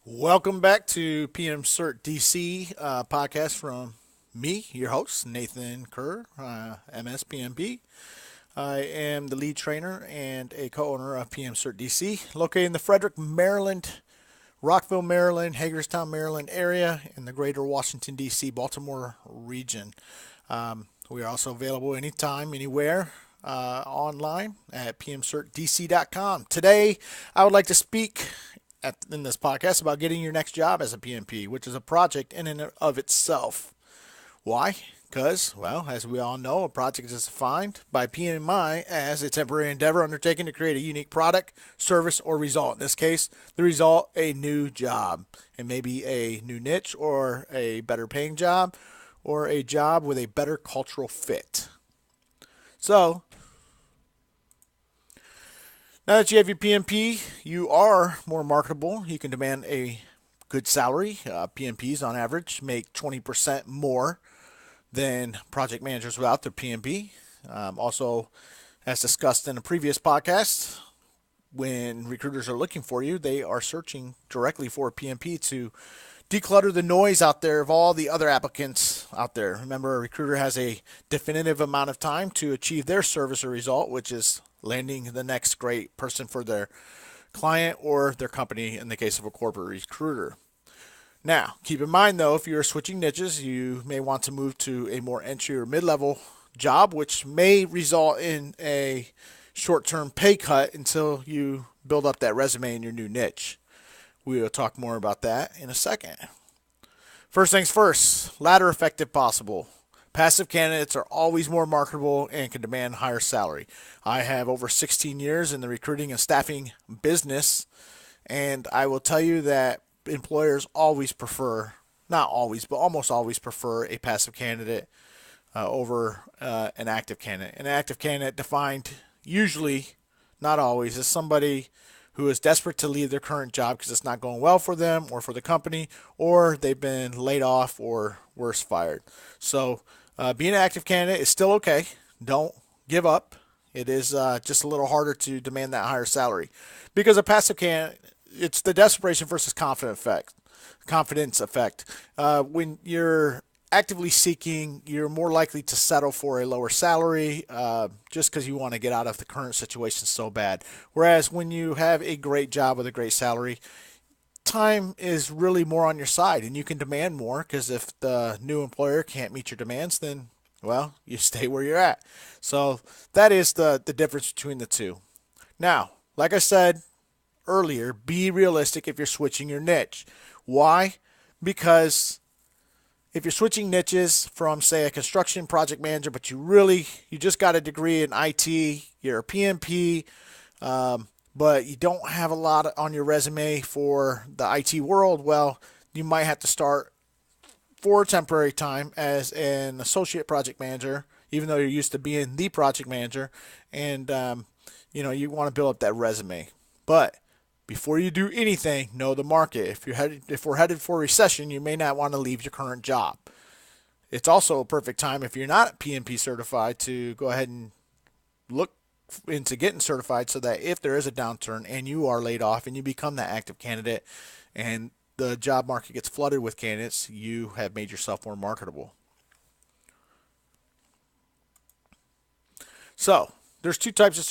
Welcome back to PMCertDC podcast from me, your host, Nathan Kerr, MS PMP. I am the lead trainer and a co-owner of PMCertDC, located in the Frederick, Maryland, Rockville, Maryland, Hagerstown, Maryland area in the greater Washington, D.C., Baltimore region. We are also available anytime, anywhere, online at pmcertdc.com. Today, I would like to speak in this podcast about getting your next job as a PMP, which is a project in and of itself. Why? Because, well, as we all know, a project is defined by PMI as a temporary endeavor undertaken to create a unique product, service, or result. In this case, the result, a new job. It may be a new niche or a better paying job or a job with a better cultural fit. So, now that you have your PMP, you are more marketable. You can demand a good salary. PMPs on average make 20% more than project managers without their PMP. Also, as discussed in a previous podcast, when recruiters are looking for you, they are searching directly for a PMP to declutter the noise out there of all the other applicants out there. Remember, a recruiter has a definitive amount of time to achieve their service or result, which is landing the next great person for their client or their company in the case of a corporate recruiter. Now, keep in mind though, if you're switching niches, you may want to move to a more entry or mid-level job, which may result in a short-term pay cut until you build up that resume in your new niche. We will talk more about that in a second. First things first, ladder effect if possible. Passive candidates are always more marketable and can demand higher salary. I have over 16 years in the recruiting and staffing business, and I will tell you that employers always prefer, not always, but almost always prefer a passive candidate over an active candidate. An active candidate defined usually, not always, as somebody who is desperate to leave their current job because it's not going well for them or for the company, or they've been laid off or worse, fired. So being an active candidate is still okay. Don't give up. It is just a little harder to demand that higher salary because a passive candidate, it's the desperation versus confidence effect. When you're actively seeking, you're more likely to settle for a lower salary just because you want to get out of the current situation so bad. Whereas when you have a great job with a great salary, time is really more on your side and you can demand more because if the new employer can't meet your demands, then, well, you stay where you're at. So that is the difference between the two. Now, like I said earlier, be realistic if you're switching your niche. Why? Because if you're switching niches from, say, a construction project manager, but you just got a degree in IT, you're a PMP, but you don't have a lot on your resume for the IT world, well, you might have to start for a temporary time as an associate project manager, even though you're used to being the project manager, and you want to build up that resume. But before you do anything, know the market. If we're headed for a recession, you may not want to leave your current job. It's also a perfect time if you're not PMP certified to go ahead and look into getting certified so that if there is a downturn and you are laid off and you become that active candidate and the job market gets flooded with candidates, you have made yourself more marketable. So there's two types of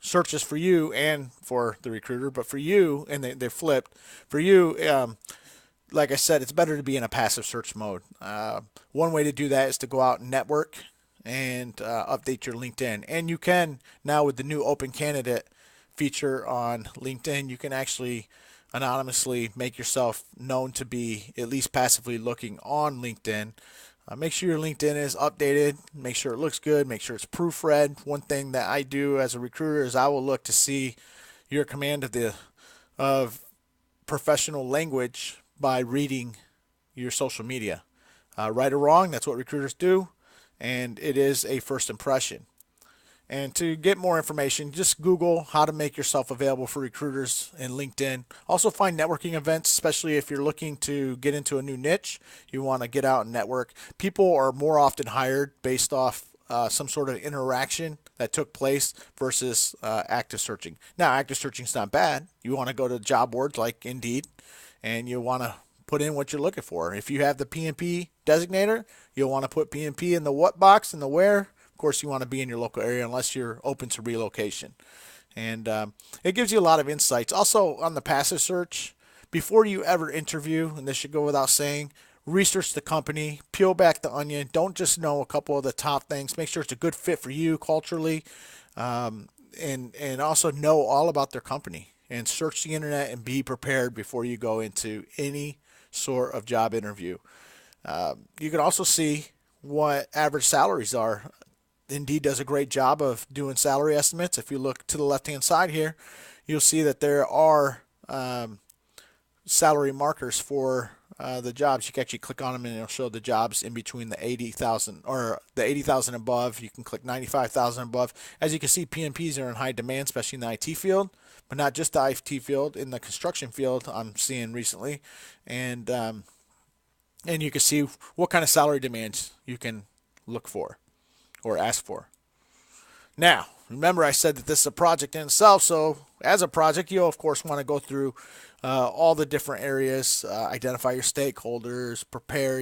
searches for you and for the recruiter, but for you, and they're flipped. For you, like I said, it's better to be in a passive search mode. One way to do that is to go out and network and update your LinkedIn. And you can now with the new open candidate feature on LinkedIn, you can actually anonymously make yourself known to be at least passively looking on LinkedIn. Make sure your LinkedIn is updated. Make sure it looks good. Make sure it's proofread. One thing that I do as a recruiter is I will look to see your command of professional language by reading your social media. Right or wrong, that's what recruiters do, and it is a first impression. And to get more information, just Google how to make yourself available for recruiters in LinkedIn. Also find networking events, especially if you're looking to get into a new niche. You want to get out and network. People are more often hired based off some sort of interaction that took place versus active searching. Now, active searching is not bad. You want to go to job boards like Indeed and you'll want to put in what you're looking for. If you have the PMP designator, you'll want to put PMP in the what box and the where. Of course, you want to be in your local area unless you're open to relocation. And it gives you a lot of insights. Also, on the passive search, before you ever interview, and this should go without saying, research the company, peel back the onion. Don't just know a couple of the top things. Make sure it's a good fit for you culturally, and also know all about their company. And search the internet and be prepared before you go into any sort of job interview. You can also see what average salaries are. Indeed does a great job of doing salary estimates. If you look to the left-hand side here, you'll see that there are salary markers for the jobs. You can actually click on them and it'll show the jobs in between the 80,000 or the 80,000 above. You can click 95,000 above. As you can see, PMPs are in high demand, especially in the IT field, but not just the IT field, in the construction field I'm seeing recently. And you can see what kind of salary demands you can look for or ask for. Now, remember I said that this is a project in itself, so as a project, you'll of course want to go through all the different areas, identify your stakeholders, prepare,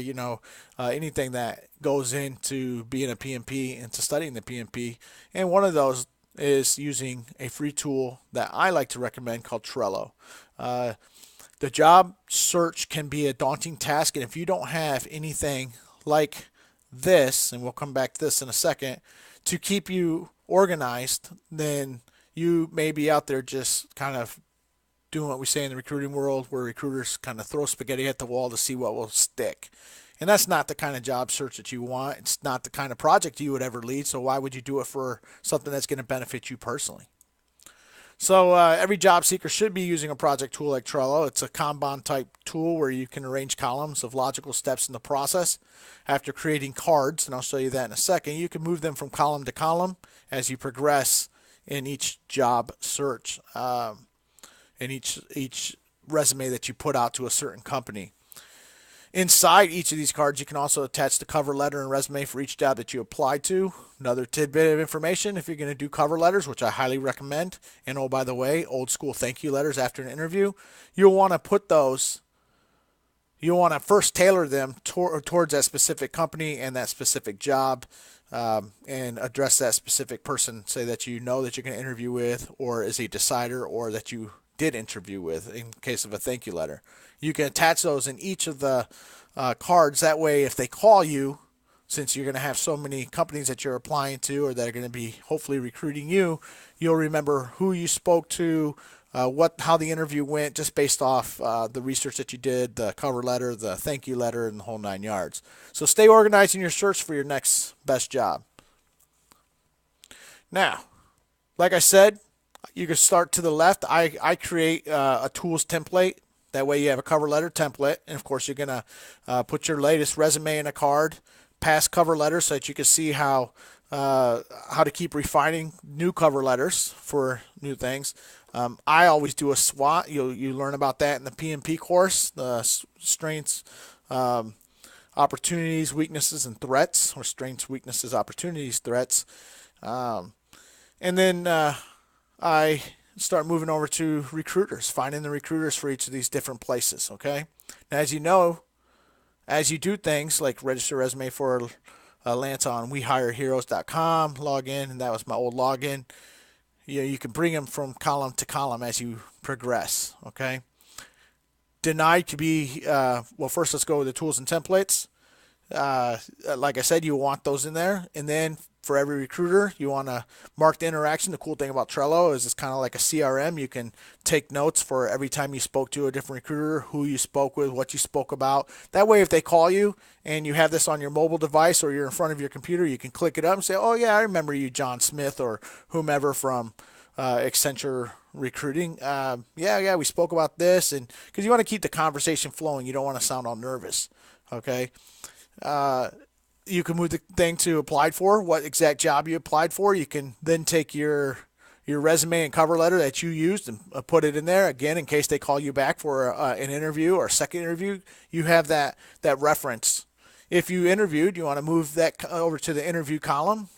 anything that goes into being a PMP and to studying the PMP. And one of those is using a free tool that I like to recommend called Trello. The job search can be a daunting task, and if you don't have anything like this, and we'll come back to this in a second, to keep you organized, then you may be out there just kind of doing what we say in the recruiting world, where recruiters kind of throw spaghetti at the wall to see what will stick. And that's not the kind of job search that you want. It's not the kind of project you would ever lead, so why would you do it for something that's going to benefit you personally? So every job seeker should be using a project tool like Trello. It's a Kanban type tool where you can arrange columns of logical steps in the process. After creating cards, and I'll show you that in a second, you can move them from column to column as you progress in each job search, in each resume that you put out to a certain company. Inside each of these cards, you can also attach the cover letter and resume for each job that you apply to. Another tidbit of information, if you're going to do cover letters, which I highly recommend, and oh, by the way, old school thank you letters after an interview, you'll want to put those, you'll want to first tailor them towards that specific company and that specific job, and address that specific person, say that you know that you're going to interview with, or is a decider, or that you did interview with in case of a thank you letter. You can attach those in each of the cards. That way, if they call you, since you're going to have so many companies that you're applying to or that are going to be hopefully recruiting you, you'll remember who you spoke to, how the interview went, just based off the research that you did, the cover letter, the thank you letter, and the whole 9 yards. So stay organized in your search for your next best job. Now, like I said, you can start to the left. I create a tools template. That way you have a cover letter template, and of course you're going to put your latest resume in a card, past cover letters, so that you can see how to keep refining new cover letters for new things. I always do a SWOT. You learn about that in the PMP course, the strengths, opportunities, weaknesses, and threats, or strengths, weaknesses, opportunities, threats. And then I start moving over to recruiters, finding the recruiters for each of these different places, okay? Now, as you know, as you do things like register resume for Lance on WeHireHeroes.com, log in, and that was my old login. You can bring them from column to column as you progress, okay? Denied to be, well, first let's go with the tools and templates. Like I said, you want those in there, and then for every recruiter, you want to mark the interaction. The cool thing about Trello is it's kind of like a CRM. You can take notes for every time you spoke to a different recruiter, who you spoke with, what you spoke about. That way, if they call you and you have this on your mobile device or you're in front of your computer, you can click it up and say, oh, yeah, I remember you, John Smith, or whomever from Accenture Recruiting. Yeah, we spoke about this. And because you want to keep the conversation flowing. You don't want to sound all nervous, okay? You can move the thing to applied for, what exact job you applied for. You can then take your resume and cover letter that you used and put it in there. Again, in case they call you back for an interview or a second interview, you have that reference. If you interviewed, you want to move that over to the interview column.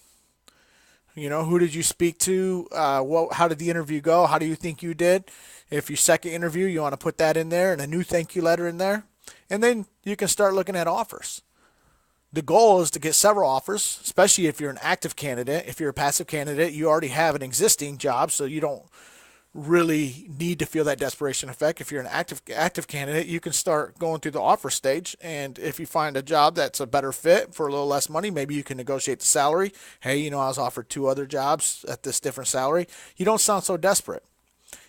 Who did you speak to? How did the interview go? How do you think you did? If your second interview, you want to put that in there and a new thank you letter in there. And then you can start looking at offers. The goal is to get several offers, especially if you're an active candidate. If you're a passive candidate, you already have an existing job, so you don't really need to feel that desperation effect. If you're an active candidate, you can start going through the offer stage, and if you find a job that's a better fit for a little less money, maybe you can negotiate the salary. Hey, I was offered 2 other jobs at this different salary. You don't sound so desperate.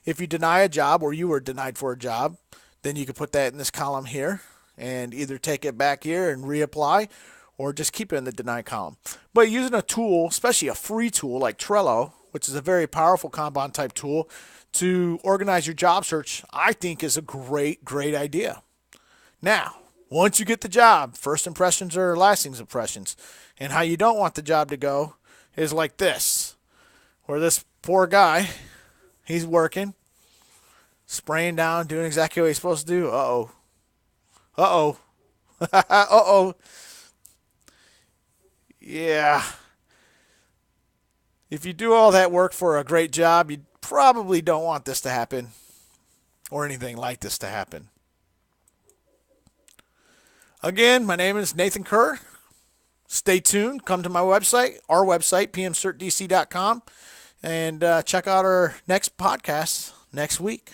If you deny a job or you were denied for a job, then you can put that in this column here and either take it back here and reapply or just keep it in the deny column. But using a tool, especially a free tool like Trello, which is a very powerful Kanban type tool to organize your job search, I think is a great idea. Now, once you get the job, first impressions are lasting impressions. And how you don't want the job to go is like this, where this poor guy, he's working, spraying down, doing exactly what he's supposed to do. Uh-oh. Uh-oh. Uh-oh. Yeah. If you do all that work for a great job, you probably don't want this to happen or anything like this to happen. Again, my name is Nathan Kerr. Stay tuned. Come to my website, our website, PMCertDC.com, and check out our next podcast next week.